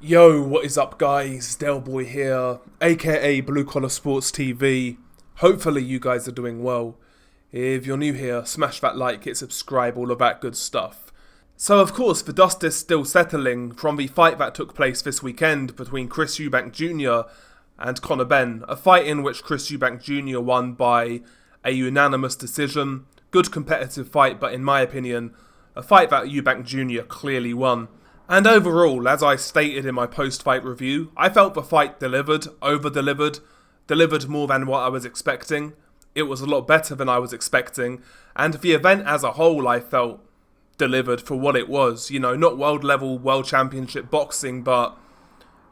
Yo, what is up guys? Delboy here, aka Blue Collar Sports TV. Hopefully you guys are doing well. If you're new here, smash that like, hit subscribe, all of that good stuff. So of course, the dust is still settling from the fight that took place this weekend between Chris Eubank Jr. and Conor Benn. A fight in which Chris Eubank Jr. won by a unanimous decision. Good competitive fight, but in my opinion, a fight that Eubank Jr. clearly won. And overall, as I stated in my post-fight review, I felt the fight delivered, over-delivered, delivered more than what I was expecting. It was a lot better than I was expecting, and the event as a whole I felt delivered for what it was. You know, not world-level, world championship boxing, but,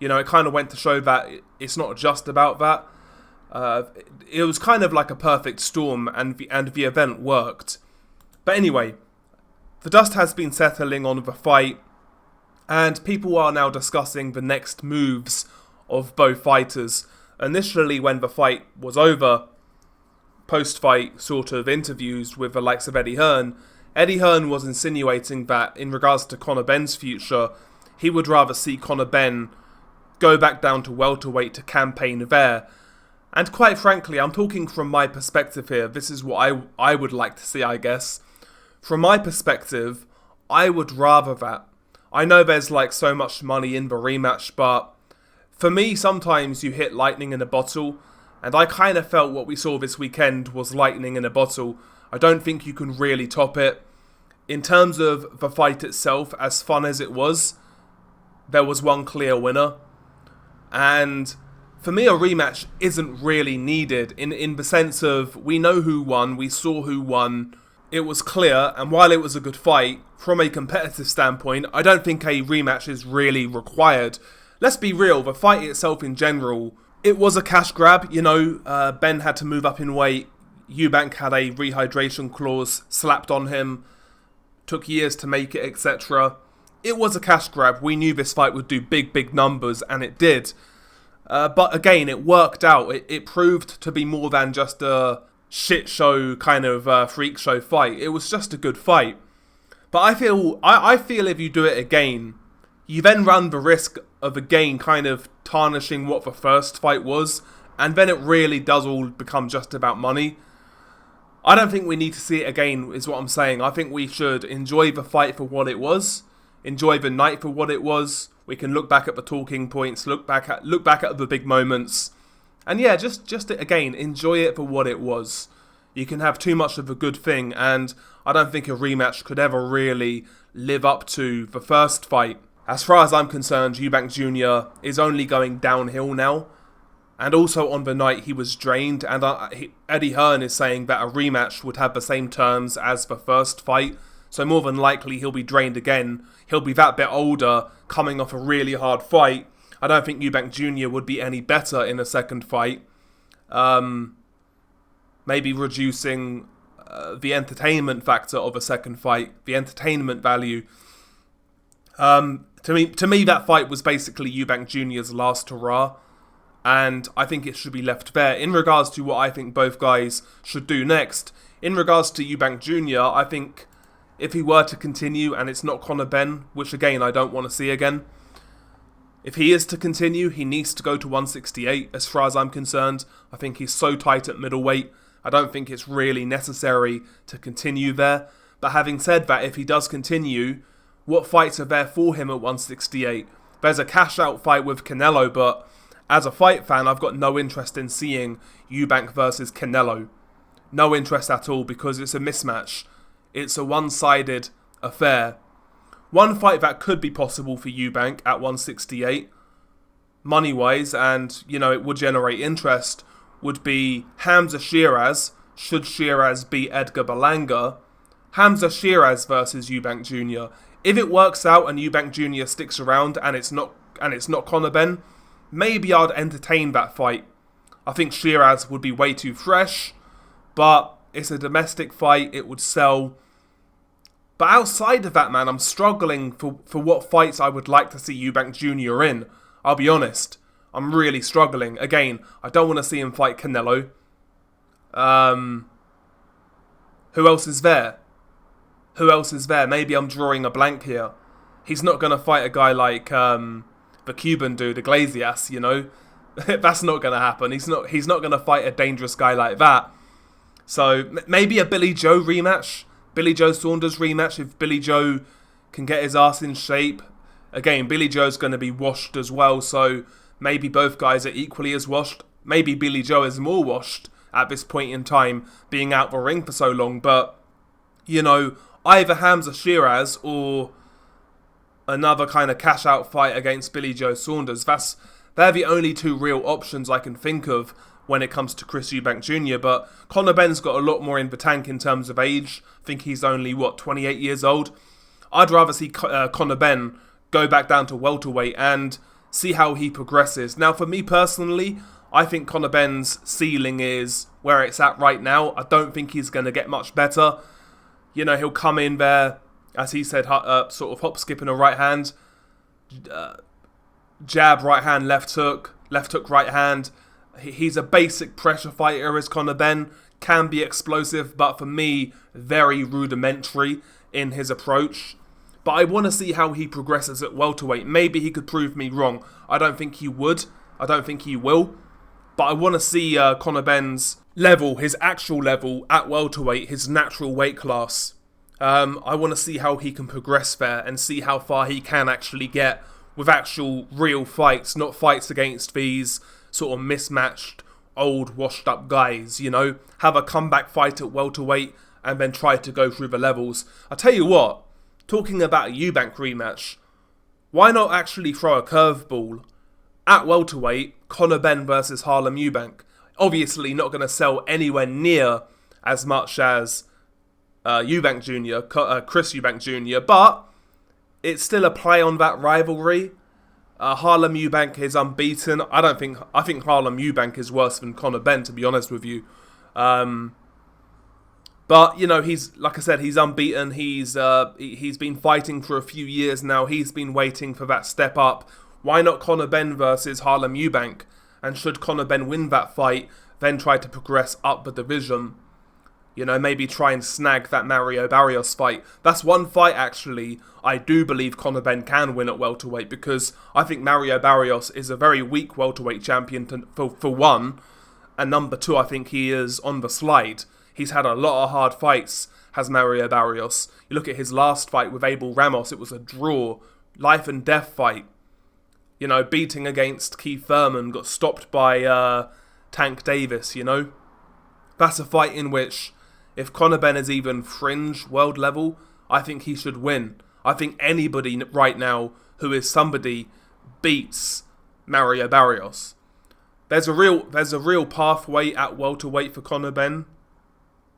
you know, it kind of went to show that it's not just about that. It was kind of like a perfect storm, and the event worked. But anyway, the dust has been settling on the fight, and people are now discussing the next moves of both fighters. Initially, when the fight was over, post-fight sort of interviews with the likes of Eddie Hearn was insinuating that in regards to Conor Benn's future, he would rather see Conor Benn go back down to welterweight to campaign there. And quite frankly, I'm talking from my perspective here. This is what I would like to see, I guess. From my perspective, I would rather that. I know there's like so much money in the rematch, but for me, sometimes you hit lightning in a bottle, and I kind of felt what we saw this weekend was lightning in a bottle. I don't think you can really top it. In terms of the fight itself, as fun as it was, there was one clear winner. And for me, a rematch isn't really needed in the sense of we know who won, we saw who won. It was clear, and while it was a good fight, from a competitive standpoint, I don't think a rematch is really required. Let's be real, the fight itself in general, it was a cash grab. You know, Ben had to move up in weight, Eubank had a rehydration clause slapped on him, took years to make it, etc. It was a cash grab. We knew this fight would do big numbers, and it did. But again, it worked out. It proved to be more than just a shit show kind of freak show fight. It was just a good fight. But I feel if you do it again, you then run the risk of again kind of tarnishing what the first fight was, and then it really does all become just about money. I don't think we need to see it again, is what I'm saying. I think we should enjoy the fight for what it was, enjoy the night for what it was. We can look back at the talking points, look back at the big moments. And yeah, just again, enjoy it for what it was. You can have too much of a good thing, and I don't think a rematch could ever really live up to the first fight. As far as I'm concerned, Eubank Jr. is only going downhill now. And also on the night he was drained, and Eddie Hearn is saying that a rematch would have the same terms as the first fight. So more than likely he'll be drained again. He'll be that bit older, coming off a really hard fight. I don't think Eubank Jr. would be any better in a second fight. Maybe reducing the entertainment factor of a second fight, the entertainment value. To me, that fight was basically Eubank Jr.'s last hurrah, and I think it should be left there. In regards to what I think both guys should do next, in regards to Eubank Jr., I think if he were to continue, and it's not Conor Benn, which again I don't want to see again, if he is to continue, he needs to go to 168, as far as I'm concerned. I think he's so tight at middleweight, I don't think it's really necessary to continue there. But having said that, if he does continue, what fights are there for him at 168? There's a cash-out fight with Canelo, but as a fight fan, I've got no interest in seeing Eubank versus Canelo. No interest at all, because it's a mismatch. It's a one-sided affair. One fight that could be possible for Eubank at 168, money-wise, and, you know, it would generate interest, would be Hamza Shiraz, should Shiraz beat Edgar Berlanga. Hamza Shiraz versus Eubank Jr. If it works out and Eubank Jr. sticks around and it's not Conor Benn, maybe I'd entertain that fight. I think Shiraz would be way too fresh, but it's a domestic fight, it would sell. But outside of that, man, I'm struggling for what fights I would like to see Eubank Jr. in. I'll be honest. I'm really struggling. Again, I don't want to see him fight Canelo. Who else is there? Maybe I'm drawing a blank here. He's not going to fight a guy like the Cuban dude, Iglesias, you know. That's not going to happen. He's not going to fight a dangerous guy like that. So maybe a Billy Joe rematch. Billy Joe Saunders rematch if Billy Joe can get his ass in shape. Again, Billy Joe's going to be washed as well, so maybe both guys are equally as washed. Maybe Billy Joe is more washed at this point in time, being out the ring for so long. But, you know, either Hamza Shiraz or another kind of cash-out fight against Billy Joe Saunders. They're the only two real options I can think of when it comes to Chris Eubank Jr. But Conor Benn's got a lot more in the tank in terms of age. I think he's only, 28 years old. I'd rather see Conor Benn go back down to welterweight and see how he progresses. Now, for me personally, I think Conor Benn's ceiling is where it's at right now. I don't think he's going to get much better. You know, he'll come in there, as he said, sort of hop, skip, and a right hand. Jab, right hand, left hook, right hand. He's a basic pressure fighter as Conor Benn. Can be explosive, but for me, very rudimentary in his approach. But I want to see how he progresses at welterweight. Maybe he could prove me wrong. I don't think he would. I don't think he will. But I want to see Conor Benn's level, his actual level at welterweight, his natural weight class. I want to see how he can progress there and see how far he can actually get with actual real fights, not fights against these sort of mismatched, old, washed up guys, you know. Have a comeback fight at welterweight and then try to go through the levels. I tell you what, talking about a Eubank rematch, why not actually throw a curveball? At welterweight, Conor Benn versus Harlem Eubank. Obviously not going to sell anywhere near as much as Eubank Jr., Chris Eubank Jr., but it's still a play on that rivalry. Harlem Eubank is unbeaten. I think Harlem Eubank is worse than Conor Benn, to be honest with you. But, you know, he's, like I said, he's unbeaten. He's been fighting for a few years now. He's been waiting for that step up. Why not Conor Benn versus Harlem Eubank? And should Conor Benn win that fight, then try to progress up the division? You know, maybe try and snag that Mario Barrios fight. That's one fight, actually, I do believe Conor Benn can win at welterweight, because I think Mario Barrios is a very weak welterweight champion for one. And number two, I think he is on the slide. He's had a lot of hard fights, has Mario Barrios. You look at his last fight with Abel Ramos, it was a draw, life and death fight. You know, beating against Keith Thurman, got stopped by Tank Davis, you know. That's a fight in which, if Conor Benn is even fringe world level, I think he should win. I think anybody right now who is somebody beats Mario Barrios. There's a real pathway at welterweight for Conor Benn.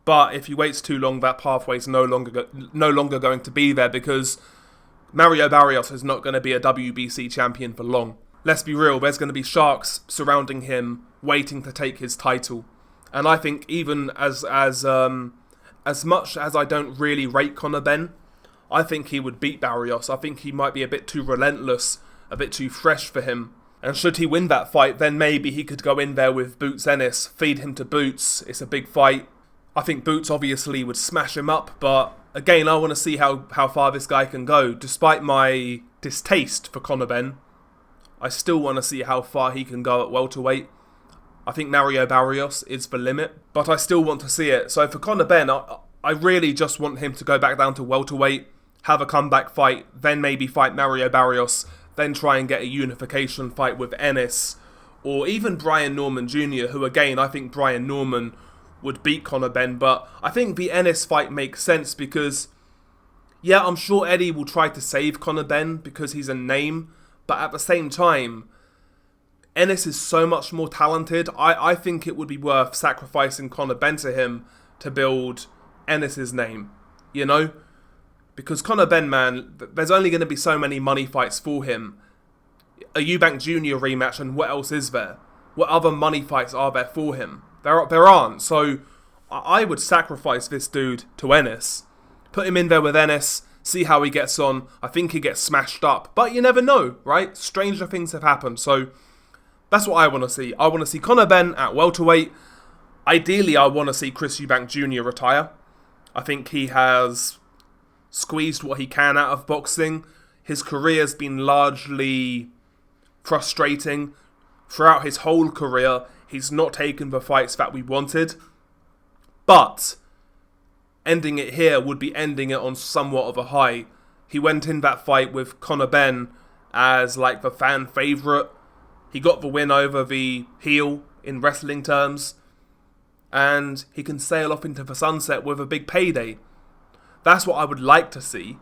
But if he waits too long, that pathway is no longer going to be there, because Mario Barrios is not going to be a WBC champion for long. Let's be real, there's going to be sharks surrounding him, waiting to take his title. And I think even as much as I don't really rate Conor Benn, I think he would beat Barrios. I think he might be a bit too relentless, a bit too fresh for him. And should he win that fight, then maybe he could go in there with Boots Ennis, feed him to Boots. It's a big fight. I think Boots obviously would smash him up, but again, I want to see how far this guy can go. Despite my distaste for Conor Benn, I still want to see how far he can go at welterweight. I think Mario Barrios is the limit, but I still want to see it. So for Conor Benn, I really just want him to go back down to welterweight, have a comeback fight, then maybe fight Mario Barrios, then try and get a unification fight with Ennis, or even Brian Norman Jr., who again, I think Brian Norman would beat Conor Benn, but I think the Ennis fight makes sense because, yeah, I'm sure Eddie will try to save Conor Benn because he's a name, but at the same time, Ennis is so much more talented. I think it would be worth sacrificing Conor Benn to him to build Ennis's name, you know? Because Conor Benn, man, there's only going to be so many money fights for him. A Eubank Jr. rematch, and what else is there? What other money fights are there for him? There aren't, so I would sacrifice this dude to Ennis. Put him in there with Ennis, see how he gets on. I think he gets smashed up, but you never know, right? Stranger things have happened, so that's what I want to see. I want to see Conor Benn at welterweight. Ideally, I want to see Chris Eubank Jr. retire. I think he has squeezed what he can out of boxing. His career's been largely frustrating. Throughout his whole career, he's not taken the fights that we wanted. But ending it here would be ending it on somewhat of a high. He went in that fight with Conor Benn as like the fan favourite. He got the win over the heel in wrestling terms. And he can sail off into the sunset with a big payday. That's what I would like to see.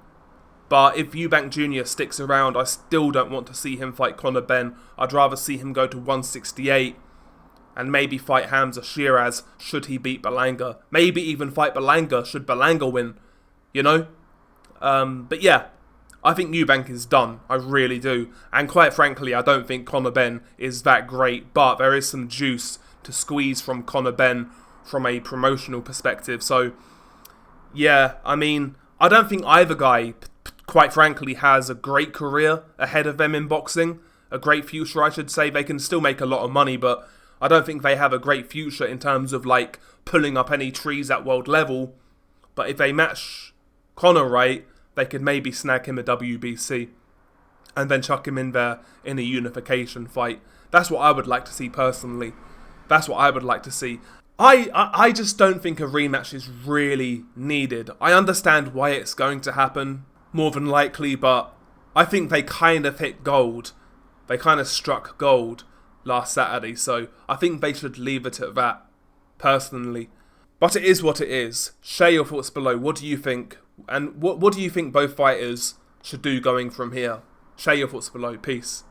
But if Eubank Jr. sticks around, I still don't want to see him fight Conor Benn. I'd rather see him go to 168 and maybe fight Hamza Shiraz should he beat Berlanga. Maybe even fight Berlanga should Berlanga win, you know? But yeah, I think Eubank is done. I really do. And quite frankly, I don't think Conor Benn is that great. But there is some juice to squeeze from Conor Benn from a promotional perspective. So, yeah, I mean, I don't think either guy, quite frankly, has a great career ahead of them in boxing. A great future, I should say. They can still make a lot of money, but I don't think they have a great future in terms of, like, pulling up any trees at world level. But if they match Conor right, they could maybe snag him a WBC and then chuck him in there in a unification fight. That's what I would like to see personally. That's what I would like to see. I just don't think a rematch is really needed. I understand why it's going to happen, more than likely, but I think they kind of hit gold. They kind of struck gold last Saturday, so I think they should leave it at that, personally. But it is what it is. Share your thoughts below. What do you think? And what do you think both fighters should do going from here? Share your thoughts below. Peace.